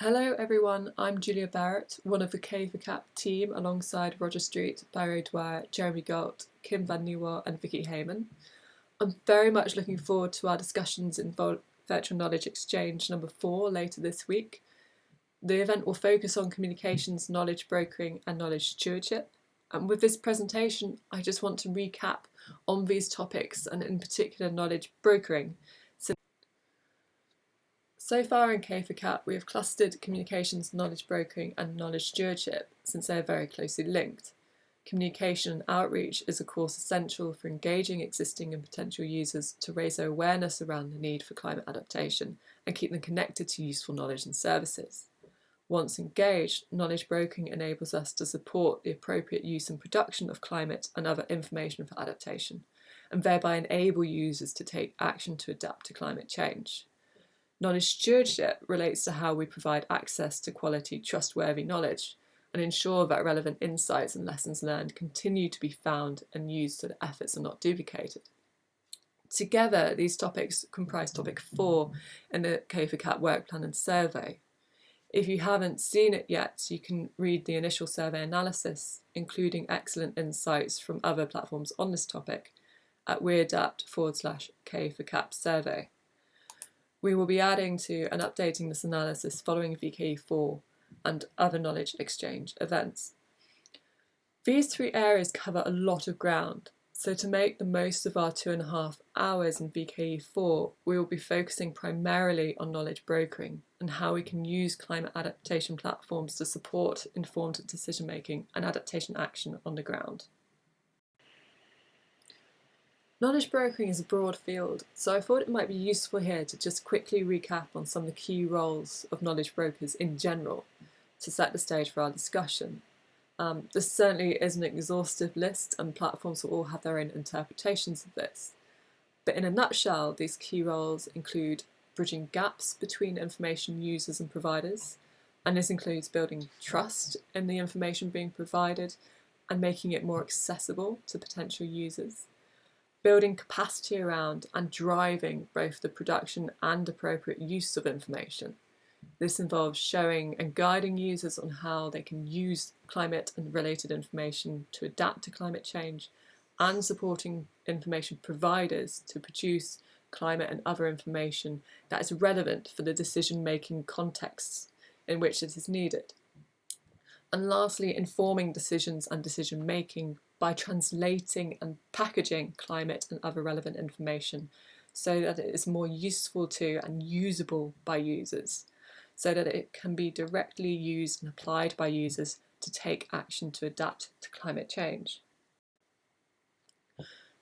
Hello everyone, I'm Julia Barrett, one of the KE4CAP team alongside Roger Street, Barry Dwyer, Jeremy Galt, Kim Van Nieuwel and Vicky Heyman. I'm very much looking forward to our discussions in Virtual Knowledge Exchange number 4 later this week. The event will focus on communications, knowledge brokering and knowledge stewardship. And with this presentation, I just want to recap on these topics and in particular knowledge brokering. So far in KE4CAP, we have clustered communications, knowledge brokering and knowledge stewardship since they are very closely linked. Communication and outreach is of course essential for engaging existing and potential users to raise their awareness around the need for climate adaptation and keep them connected to useful knowledge and services. Once engaged, knowledge brokering enables us to support the appropriate use and production of climate and other information for adaptation, and thereby enable users to take action to adapt to climate change. Knowledge stewardship relates to how we provide access to quality, trustworthy knowledge and ensure that relevant insights and lessons learned continue to be found and used so that efforts are not duplicated. Together, these topics comprise topic 4 in the KE4CAP work plan and survey. If you haven't seen it yet, you can read the initial survey analysis, including excellent insights from other platforms on this topic at weadapt.com/KE4CAP survey. We will be adding to and updating this analysis following VKE4 and other knowledge exchange events. These 3 areas cover a lot of ground, so to make the most of our 2.5 hours in VKE4, we will be focusing primarily on knowledge brokering and how we can use climate adaptation platforms to support informed decision making and adaptation action on the ground. Knowledge brokering is a broad field, so I thought it might be useful here to just quickly recap on some of the key roles of knowledge brokers in general to set the stage for our discussion. This certainly is an exhaustive list and platforms will all have their own interpretations of this. But in a nutshell, these key roles include bridging gaps between information users and providers, and this includes building trust in the information being provided and making it more accessible to potential users. Building capacity around and driving both the production and appropriate use of information. This involves showing and guiding users on how they can use climate and related information to adapt to climate change and supporting information providers to produce climate and other information that is relevant for the decision-making contexts in which it is needed. And lastly, informing decisions and decision-making by translating and packaging climate and other relevant information so that it is more useful to and usable by users, so that it can be directly used and applied by users to take action to adapt to climate change.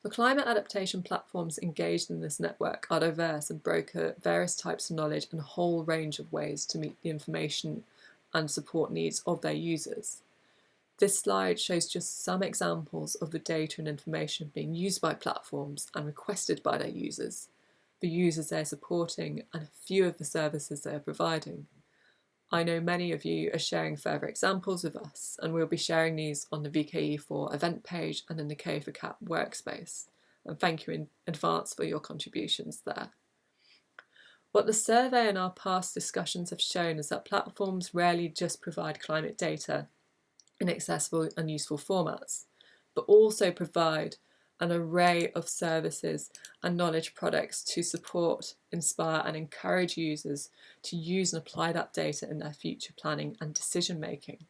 The climate adaptation platforms engaged in this network are diverse and broker various types of knowledge and a whole range of ways to meet the information and support needs of their users. This slide shows just some examples of the data and information being used by platforms and requested by their users, the users they're supporting, and a few of the services they are providing. I know many of you are sharing further examples with us, and we'll be sharing these on the VKE4 event page and in the KE4CAP workspace. And thank you in advance for your contributions there. What the survey and our past discussions have shown is that platforms rarely just provide climate data in accessible and useful formats, but also provide an array of services and knowledge products to support, inspire and encourage users to use and apply that data in their future planning and decision making.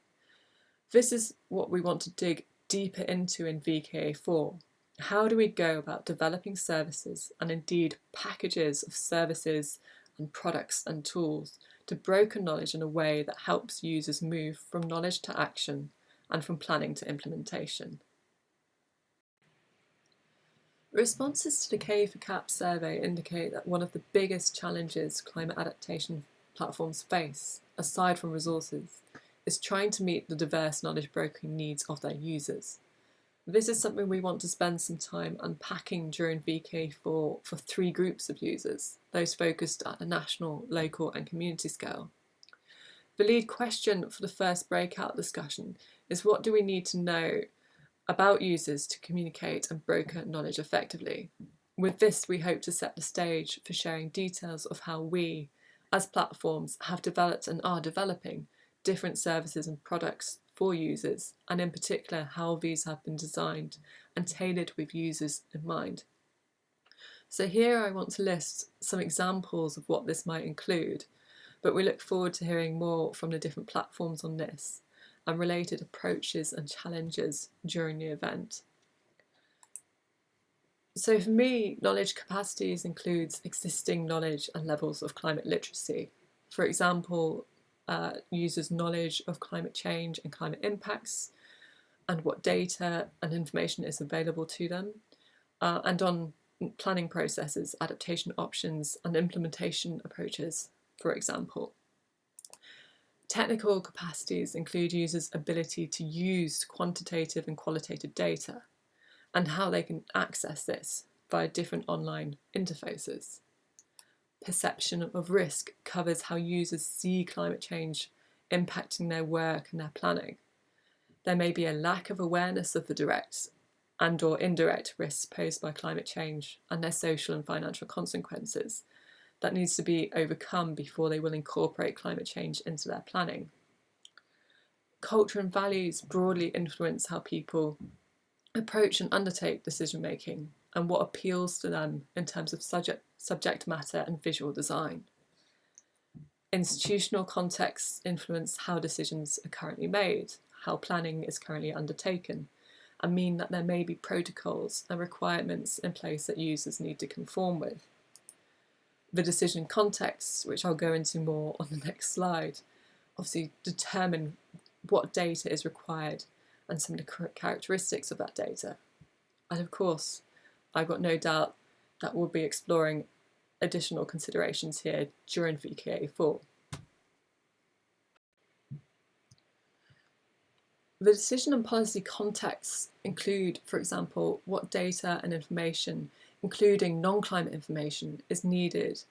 This is what we want to dig deeper into in VKE4. How do we go about developing services and indeed packages of services and products and tools to broker knowledge in a way that helps users move from knowledge to action and from planning to implementation? Responses to the KE4CAP survey indicate that one of the biggest challenges climate adaptation platforms face, aside from resources, is trying to meet the diverse knowledge brokering needs of their users. This is something we want to spend some time unpacking during VK4 for 3 groups of users, those focused at the national, local and community scale. The lead question for the first breakout discussion is, what do we need to know about users to communicate and broker knowledge effectively? With this, we hope to set the stage for sharing details of how we, as platforms have developed and are developing different services and products for users, and in particular how these have been designed and tailored with users in mind. So here I want to list some examples of what this might include, but we look forward to hearing more from the different platforms on this and related approaches and challenges during the event. So for me, knowledge capacities includes existing knowledge and levels of climate literacy. For example, users' knowledge of climate change and climate impacts and what data and information is available to them, and on planning processes, adaptation options and implementation approaches, for example. Technical capacities include users' ability to use quantitative and qualitative data and how they can access this via different online interfaces. Perception of risk covers how users see climate change impacting their work and their planning. There may be a lack of awareness of the direct and/or indirect risks posed by climate change and their social and financial consequences that needs to be overcome before they will incorporate climate change into their planning. Culture and values broadly influence how people approach and undertake decision making and what appeals to them in terms of subject matter and visual design. Institutional contexts influence how decisions are currently made, how planning is currently undertaken, and mean that there may be protocols and requirements in place that users need to conform with. The decision contexts, which I'll go into more on the next slide, obviously determine what data is required and some of the characteristics of that data. And of course, I've got no doubt that we'll be exploring additional considerations here during VKE4. The decision and policy contexts include, for example, what data and information, including non-climate information, is needed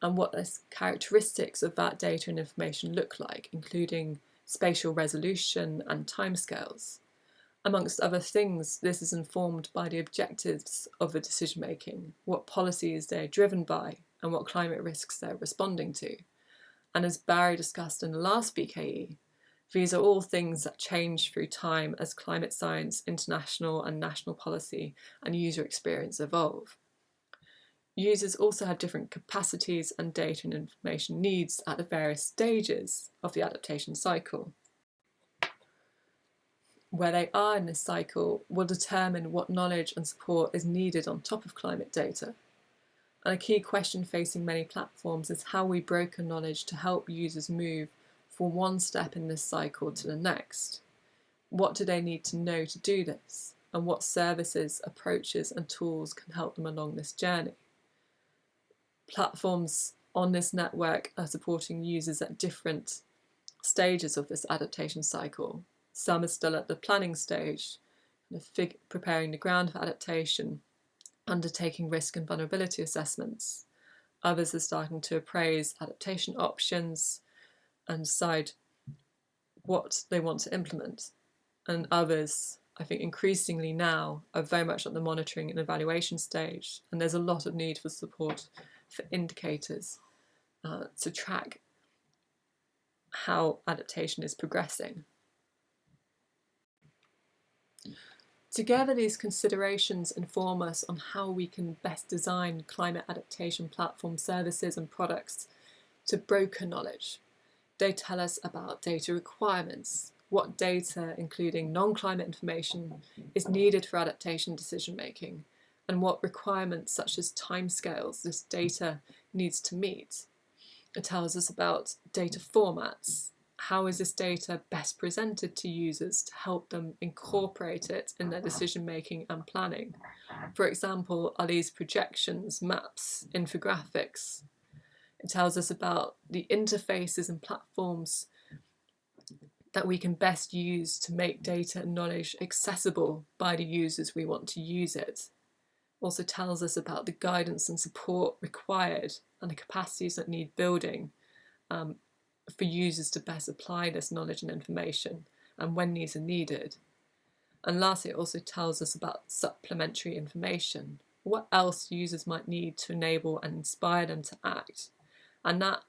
and what the characteristics of that data and information look like, including spatial resolution and timescales. Amongst other things, this is informed by the objectives of the decision making, what policies they're driven by, and what climate risks they're responding to. And as Barry discussed in the last VKE, these are all things that change through time as climate science, international and national policy, and user experience evolve. Users also have different capacities and data and information needs at the various stages of the adaptation cycle. Where they are in this cycle will determine what knowledge and support is needed on top of climate data. And a key question facing many platforms is how we broker knowledge to help users move from one step in this cycle to the next. What do they need to know to do this? And what services, approaches and tools can help them along this journey? Platforms on this network are supporting users at different stages of this adaptation cycle. Some are still at the planning stage, preparing the ground for adaptation, undertaking risk and vulnerability assessments. Others are starting to appraise adaptation options and decide what they want to implement. And others, I think increasingly now, are very much at the monitoring and evaluation stage, and there's a lot of need for support for indicators to track how adaptation is progressing. Together, these considerations inform us on how we can best design climate adaptation platform services and products to broker knowledge. They tell us about data requirements, what data, including non-climate information, is needed for adaptation decision making, and what requirements such as timescales this data needs to meet. It tells us about data formats. How is this data best presented to users to help them incorporate it in their decision making and planning? For example, are these projections, maps, infographics? It tells us about the interfaces and platforms that we can best use to make data and knowledge accessible by the users we want to use it. Also tells us about the guidance and support required and the capacities that need building for users to best apply this knowledge and information and when these are needed. And lastly, it also tells us about supplementary information, what else users might need to enable and inspire them to act. And that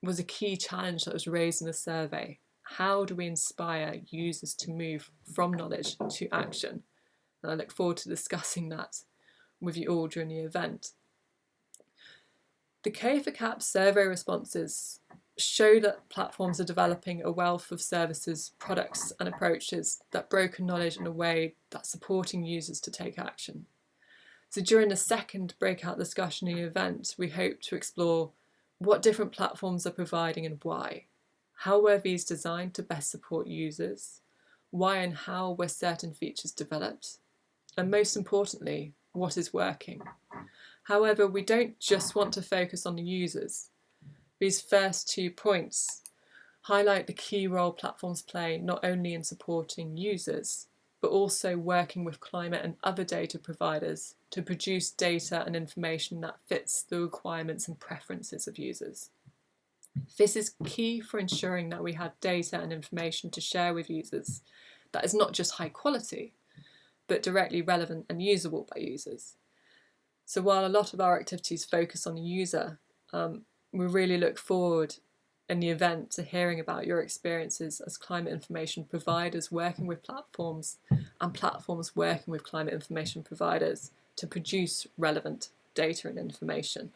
was a key challenge that was raised in the survey. How do we inspire users to move from knowledge to action? And I look forward to discussing that with you all during the event. The KE4CAP survey responses show that platforms are developing a wealth of services, products and approaches that broker knowledge in a way that's supporting users to take action. So during the second breakout discussion in the event, we hope to explore what different platforms are providing and why, how were these designed to best support users, why and how were certain features developed, and most importantly, what is working. However, we don't just want to focus on the users. These first 2 points highlight the key role platforms play not only in supporting users, but also working with climate and other data providers to produce data and information that fits the requirements and preferences of users. This is key for ensuring that we have data and information to share with users that is not just high quality, but directly relevant and usable by users. So while a lot of our activities focus on the user, we really look forward in the event to hearing about your experiences as climate information providers working with platforms and platforms working with climate information providers to produce relevant data and information.